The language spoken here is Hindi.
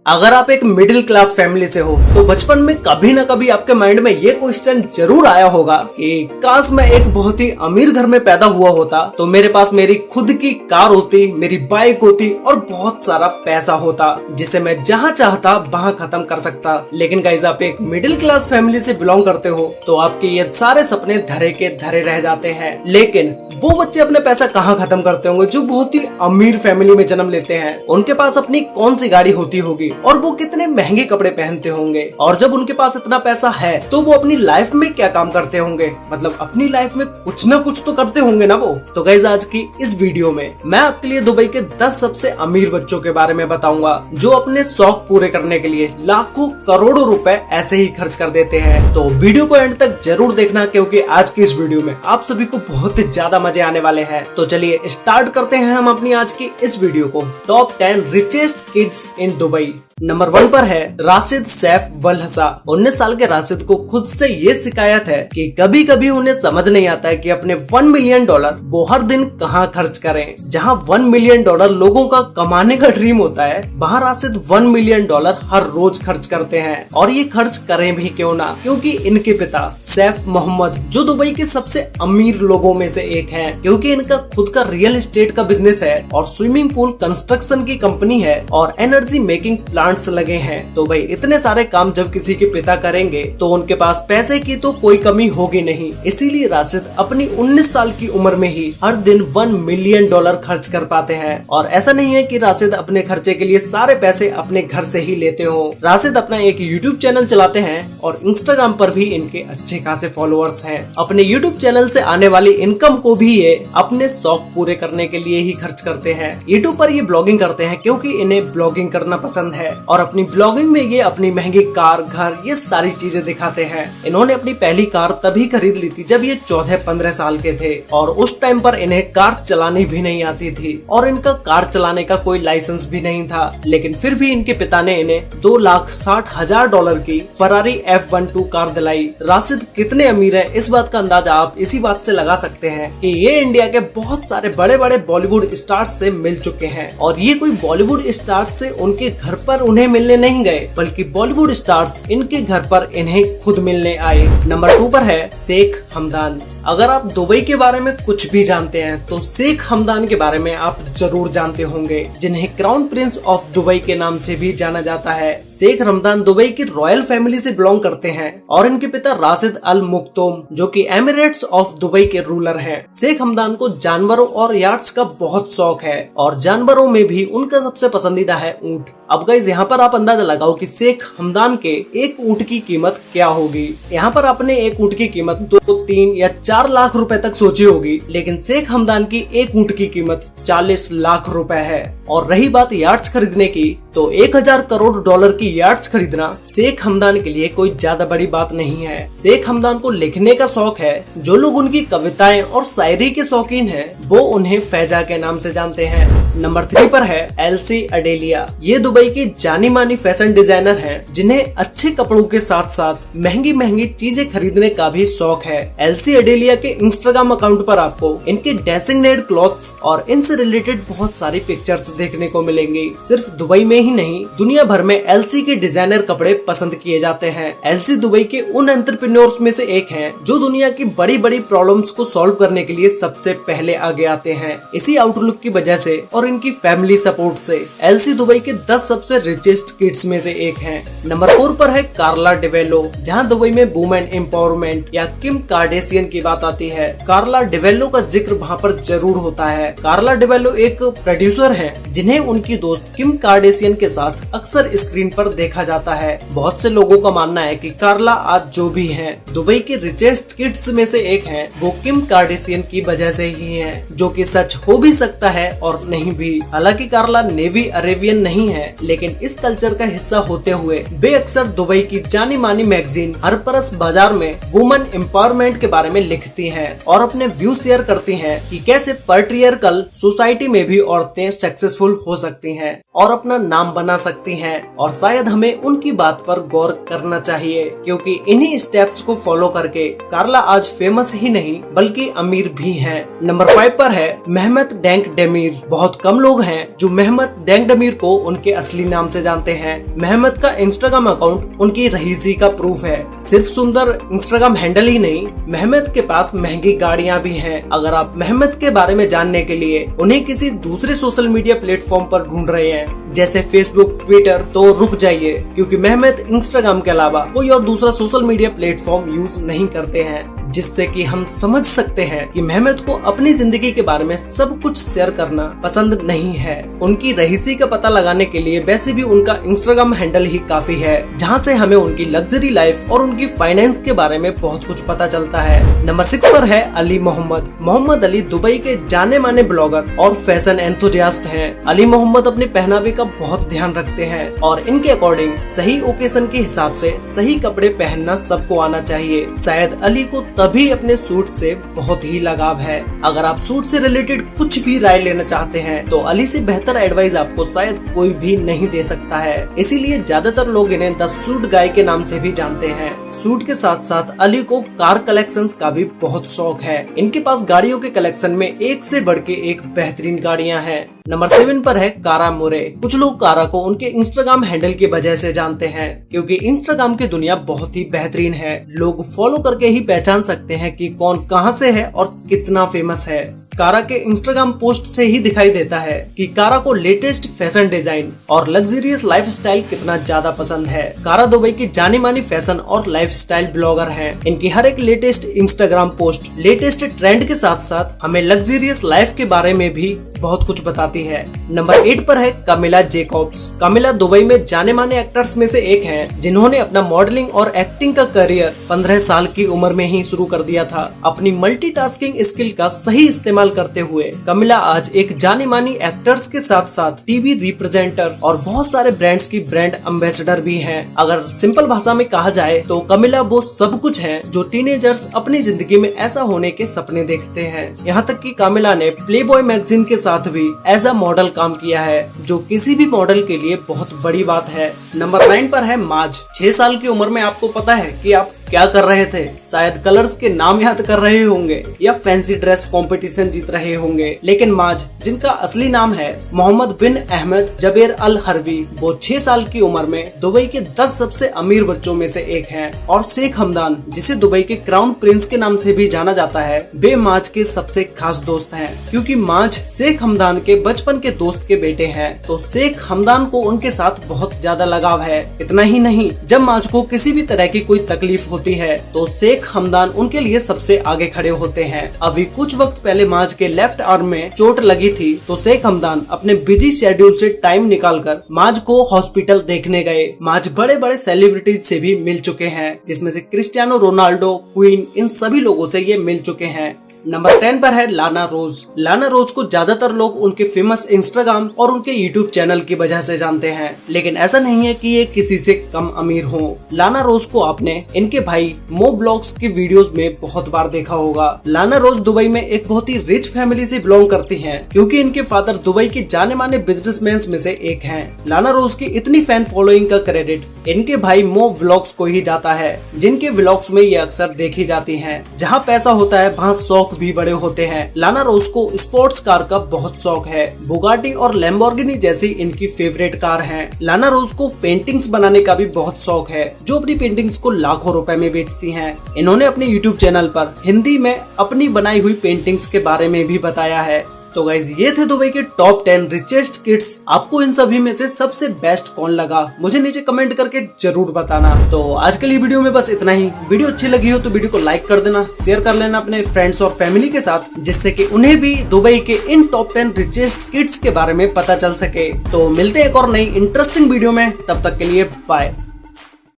अगर आप एक मिडिल क्लास फैमिली से हो तो बचपन में कभी ना कभी आपके माइंड में ये क्वेश्चन जरूर आया होगा कि काश मैं एक बहुत ही अमीर घर में पैदा हुआ होता तो मेरे पास मेरी खुद की कार होती, मेरी बाइक होती और बहुत सारा पैसा होता जिसे मैं जहाँ चाहता वहाँ खत्म कर सकता। लेकिन गाइस, आप एक मिडिल क्लास फैमिली से बिलोंग करते हो तो आपके ये सारे सपने धरे के धरे रह जाते हैं। लेकिन वो बच्चे अपने पैसा कहाँ खत्म करते होंगे जो बहुत ही अमीर फैमिली में जन्म लेते हैं? उनके पास अपनी कौन सी गाड़ी होती होगी और वो कितने महंगे कपड़े पहनते होंगे? और जब उनके पास इतना पैसा है तो वो अपनी लाइफ में क्या काम करते होंगे? मतलब अपनी लाइफ में कुछ ना कुछ तो करते होंगे ना वो। तो गाइस, आज की इस वीडियो में मैं आपके लिए दुबई के 10 सबसे अमीर बच्चों के बारे में बताऊंगा जो अपने शौक पूरे करने के लिए लाखों करोड़ों रुपए ऐसे ही खर्च कर देते हैं। तो वीडियो को एंड तक जरूर देखना क्योंकि आज की इस वीडियो में आप सभी को बहुत ज्यादा मजे आने वाले हैं। तो चलिए स्टार्ट करते हैं हम अपनी आज की इस वीडियो को। Top 10 richest kids in Dubai. Number 1 पर है राशिद सैफ वलहसा। 19 साल के राशिद को खुद से ये शिकायत है कि कभी कभी उन्हें समझ नहीं आता है कि अपने $1 मिलियन वो हर दिन कहाँ खर्च करें। जहाँ $1 मिलियन लोगों का कमाने का ड्रीम होता है, वहाँ राशिद $1 मिलियन हर रोज खर्च करते हैं। और ये खर्च करें भी क्यों ना, क्योंकि इनके पिता सैफ मोहम्मद जो दुबई के सबसे अमीर लोगों में से एक है, क्योंकि इनका खुद का रियल एस्टेट का बिजनेस है और स्विमिंग पूल कंस्ट्रक्शन की कंपनी है और एनर्जी मेकिंग प्लांट्स लगे हैं। तो भाई इतने सारे काम जब किसी के पिता करेंगे तो उनके पास पैसे की तो कोई कमी होगी नहीं। इसीलिए राशिद अपनी 19 साल की उम्र में ही हर दिन $1 मिलियन खर्च कर पाते हैं। और ऐसा नहीं है कि राशिद अपने खर्चे के लिए सारे पैसे अपने घर से ही लेते हो। राशिद अपना एक यूट्यूब चैनल चलाते हैं और इंस्टाग्राम पर भी इनके अच्छे खासे फॉलोअर्स हैं। अपने यूट्यूब चैनल से आने वाली इनकम को भी ये अपने शौक पूरे करने के लिए ही खर्च करते हैं। यूट्यूब पर ये ब्लॉगिंग करते हैं क्योंकि इन्हें ब्लॉगिंग करना पसंद है और अपनी ब्लॉगिंग में ये अपनी महंगी कार, घर, ये सारी चीजें दिखाते हैं। इन्होंने अपनी पहली कार तभी खरीद ली थी जब ये 14-15 साल के थे और उस टाइम पर इन्हें कार चलानी भी नहीं आती थी और इनका कार चलाने का कोई लाइसेंस भी नहीं था। लेकिन फिर भी इनके पिता ने इन्हें $2,60,000 की फरारी F12 कार दिलाई। राशिद कितने अमीर है इस बात का अंदाजा आप इसी बात से लगा सकते हैं कि ये इंडिया के बहुत सारे बड़े बड़े बॉलीवुड स्टार्स से मिल चुके हैं। और ये कोई बॉलीवुड स्टार्स से उनके घर पर उन्हें मिलने नहीं गए, बल्कि बॉलीवुड स्टार्स इनके घर पर इन्हें खुद मिलने आए। नंबर 2 पर है शेख हमदान। अगर आप दुबई के बारे में कुछ भी जानते हैं तो शेख हमदान के बारे में आप जरूर जानते होंगे, जिन्हें क्राउन प्रिंस ऑफ दुबई के नाम से भी जाना जाता है। शेख हमदान दुबई की रॉयल फैमिली से बिलोंग करते हैं और इनके पिता राशिद अल मुक्तोम जो कि एमिरेट्स ऑफ दुबई के रूलर हैं। शेख हमदान को जानवरों और यार्ड्स का बहुत शौक है और जानवरों में भी उनका सबसे पसंदीदा है ऊंट। अब गाइस, यहाँ पर आप अंदाजा लगाओ कि शेख हमदान के एक ऊंट की कीमत क्या होगी। यहाँ पर आपने एक ऊंट की कीमत 2, 3 या 4 लाख रुपए तक सोची होगी, लेकिन शेख हमदान की एक ऊंट की कीमत 40 लाख रुपए है। और रही बात यार्ड्स खरीदने की, तो 1000 करोड़ की यार्ड्स खरीदना शेख हमदान के लिए कोई ज्यादा बड़ी बात नहीं है। शेख हमदान को लिखने का शौक है। जो लोग उनकी कविताएं और शायरी के शौकीन हैं, वो उन्हें फैजा के नाम से जानते हैं। नंबर 3 पर है एल्सी अडेलिया। ये दुबई की जानी मानी फैशन डिजाइनर हैं, जिन्हें अच्छे कपड़ों के साथ साथ महंगी महंगी चीजें खरीदने का भी शौक है। एल्सी अडेलिया के इंस्टाग्राम अकाउंट पर आपको इनके डेजिग्नेटेड क्लॉथ्स और इनसे रिलेटेड बहुत सारी पिक्चर्स देखने को मिलेंगी। सिर्फ दुबई में ही नहीं, दुनिया भर में एल्सी के डिजाइनर कपड़े पसंद किए जाते हैं। एल्सी दुबई के उन एंटरप्रेन्योर्स में से एक हैं जो दुनिया की बड़ी बड़ी प्रॉब्लम्स को सॉल्व करने के लिए सबसे पहले आगे आते हैं। इसी आउटलुक की वजह से और इनकी फैमिली सपोर्ट से एल्सी दुबई के 10 सबसे रिचेस्ट किड्स में से एक हैं। नंबर 4 पर है कार्ला डिवेलो। जहां दुबई में वुमेन एम्पावरमेंट या किम कार्डेशियन की बात आती है, कार्ला डिवेलो का जिक्र वहां पर जरूर होता है। कार्ला डिवेलो एक प्रोड्यूसर है जिन्हें उनकी दोस्त किम कार्डेशियन के साथ अक्सर स्क्रीन पर देखा जाता है। बहुत से लोगों का मानना है कि कार्ला आज जो भी हैं, दुबई के रिचेस्ट किड्स में से एक हैं, वो किम कार्डेशियन की वजह से ही हैं, जो कि सच हो भी सकता है और नहीं भी। हालांकि कार्ला नेवी अरेबियन नहीं है, लेकिन इस कल्चर का हिस्सा होते हुए वे अक्सर दुबई की जानी मानी मैगजीन हरपरस बाजार में वुमेन एम्पावरमेंट के बारे में लिखती हैं और अपने व्यू शेयर करती हैं कि कैसे पैट्रियार्कल सोसाइटी में भी औरतें सक्सेसफुल हो सकती हैं और अपना नाम नाम बना सकती हैं और शायद हमें उनकी बात पर गौर करना चाहिए, क्योंकि इन्हीं स्टेप्स को फॉलो करके कार्ला आज फेमस ही नहीं बल्कि अमीर भी हैं। नंबर 5 पर है मेहमत डेंकडेमिर। बहुत कम लोग हैं जो मेहमत डेंकडेमिर को उनके असली नाम से जानते हैं। मेहमत का इंस्टाग्राम अकाउंट उनकी रईसी का प्रूफ है। सिर्फ सुंदर इंस्टाग्राम हैंडल ही नहीं, मेहमत के पास महंगी गाड़ियां भी हैं। अगर आप मेहमत के बारे में जानने के लिए उन्हें किसी दूसरे सोशल मीडिया प्लेटफॉर्म पर ढूंढ रहे हैं जैसे फेसबुक, ट्विटर, तो रुक जाइए, क्योंकि मेहमत इंस्टाग्राम के अलावा कोई और दूसरा सोशल मीडिया प्लेटफॉर्म यूज नहीं करते हैं, जिससे कि हम समझ सकते हैं कि मेहमत को अपनी जिंदगी के बारे में सब कुछ शेयर करना पसंद नहीं है। उनकी रईसी का पता लगाने के लिए वैसे भी उनका इंस्टाग्राम हैंडल ही काफी है, जहां से हमें उनकी लग्जरी लाइफ और उनकी फाइनेंस के बारे में बहुत कुछ पता चलता है। नंबर 6 पर है अली मोहम्मद। मोहम्मद अली दुबई के जाने माने ब्लॉगर और फैशन एंथुसियास्ट हैं। अली मोहम्मद अपने पहनावे का बहुत ध्यान रखते हैं और इनके अकॉर्डिंग सही ओकेशन के हिसाब से सही कपड़े पहनना सबको आना चाहिए। शायद अली को तभी अपने सूट से बहुत ही लगाव है। अगर आप सूट से रिलेटेड कुछ भी राय लेना चाहते हैं तो अली से बेहतर एडवाइस आपको शायद कोई भी नहीं दे सकता है। इसीलिए ज्यादातर लोग इन्हें द सूट गाय के नाम से भी जानते हैं। सूट के साथ साथ अली को कार कलेक्शंस का भी बहुत शौक है। इनके पास गाड़ियों के कलेक्शन में एक से बढ़ के एक बेहतरीन गाड़ियां हैं। नंबर 7 पर है कारा मोरे। कुछ लोग कारा को उनके इंस्टाग्राम हैंडल की वजह से जानते हैं, क्योंकि इंस्टाग्राम की दुनिया बहुत ही बेहतरीन है। लोग फॉलो करके ही पहचान सकते हैं कि कौन कहां से है और कितना फेमस है। कारा के इंस्टाग्राम पोस्ट से ही दिखाई देता है कि कारा को लेटेस्ट फैशन डिजाइन और लग्जरियस लाइफस्टाइल कितना ज्यादा पसंद है। कारा दुबई की जानी मानी फैशन और लाइफस्टाइल ब्लॉगर हैं। इनकी हर एक latest Instagram post latest trend के साथ साथ हमें लग्जरियस लाइफ के बारे में भी बहुत कुछ बताती है। नंबर 8 पर है कामिला जैकब्स। कामिला दुबई में जाने माने एक्टर्स में से एक हैं, जिन्होंने अपना मॉडलिंग और एक्टिंग का करियर 15 साल की उम्र में ही शुरू कर दिया था। अपनी मल्टीटास्किंग स्किल का सही इस्तेमाल करते हुए कामिला आज एक जानी मानी एक्टर्स के साथ साथ टीवी रिप्रेजेंटर और बहुत सारे ब्रांड्स की ब्रांड एम्बेसडर भी हैं। अगर सिंपल भाषा में कहा जाए तो कामिला वो सब कुछ है जो टीनेजर्स अपनी जिंदगी में ऐसा होने के सपने देखते हैं। यहाँ तक कि कामिला ने प्लेबॉय मैगजीन के साथ भी एज अ मॉडल काम किया है, जो किसी भी मॉडल के लिए बहुत बड़ी बात है। नंबर 9 पर है माज। 6 साल की उम्र में आपको पता है कि आप क्या कर रहे थे? शायद कलर्स के नाम याद कर रहे होंगे या फैंसी ड्रेस कंपटीशन जीत रहे होंगे। लेकिन माज, जिनका असली नाम है मोहम्मद बिन अहमद जबेर अल हरवी, वो 6 साल की उम्र में दुबई के 10 सबसे अमीर बच्चों में से एक हैं। और शेख हमदान, जिसे दुबई के क्राउन प्रिंस के नाम से भी जाना जाता है, वे माज के सबसे खास दोस्त हैं, क्योंकि माज शेख हमदान के बचपन के दोस्त के बेटे हैं। तो शेख हमदान को उनके साथ बहुत ज्यादा लगाव है। इतना ही नहीं, जब माज को किसी भी तरह की कोई तकलीफ होती है तो शेख हमदान उनके लिए सबसे आगे खड़े होते हैं। अभी कुछ वक्त पहले माज के लेफ्ट आर्म में चोट लगी थी, तो शेख हमदान अपने बिजी शेड्यूल से टाइम निकालकर माज को हॉस्पिटल देखने गए। माज बड़े बड़े सेलिब्रिटीज से भी मिल चुके हैं, जिसमें से क्रिस्टियानो रोनाल्डो, क्वीन, इन सभी लोगों से ये मिल चुके हैं। नंबर 10 पर है लाना रोज। लाना रोज को ज्यादातर लोग उनके फेमस इंस्टाग्राम और उनके यूट्यूब चैनल की वजह से जानते हैं, लेकिन ऐसा नहीं है कि ये किसी से कम अमीर हो। लाना रोज को आपने इनके भाई मो ब्लॉग्स की वीडियोस में बहुत बार देखा होगा। लाना रोज दुबई में एक बहुत ही रिच फैमिली से बिलोंग करती हैं, क्योंकि इनके फादर दुबई के जाने माने बिजनेसमैन में से एक हैं। लाना रोज की इतनी फैन फॉलोइंग का क्रेडिट इनके भाई मो व्लॉग्स को ही जाता है, जिनके व्लॉग्स में ये अक्सर देखी जाती हैं। जहाँ पैसा होता है वहाँ शौक भी बड़े होते हैं। लाना रोज को स्पोर्ट्स कार का बहुत शौक है। बुगाटी और लैम्बोर्गिनी जैसी इनकी फेवरेट कार हैं। लाना रोज को पेंटिंग्स बनाने का भी बहुत शौक है, जो अपनी पेंटिंग्स को लाखों रुपए में बेचती हैं। इन्होंने अपने यूट्यूब चैनल पर हिंदी में अपनी बनाई हुई पेंटिंग्स के बारे में भी बताया है। तो गाइज, ये थे दुबई के टॉप 10 रिचेस्ट किड्स। आपको इन सभी में से सबसे बेस्ट कौन लगा, मुझे नीचे कमेंट करके जरूर बताना। तो आज के लिए वीडियो में बस इतना ही। वीडियो अच्छी लगी हो तो वीडियो को लाइक कर देना, शेयर कर लेना अपने फ्रेंड्स और फैमिली के साथ, जिससे कि उन्हें भी दुबई के इन टॉप 10 रिचेस्ट किड्स के बारे में पता चल सके। तो मिलते हैं एक और नई इंटरेस्टिंग वीडियो में, तब तक के लिए बाय।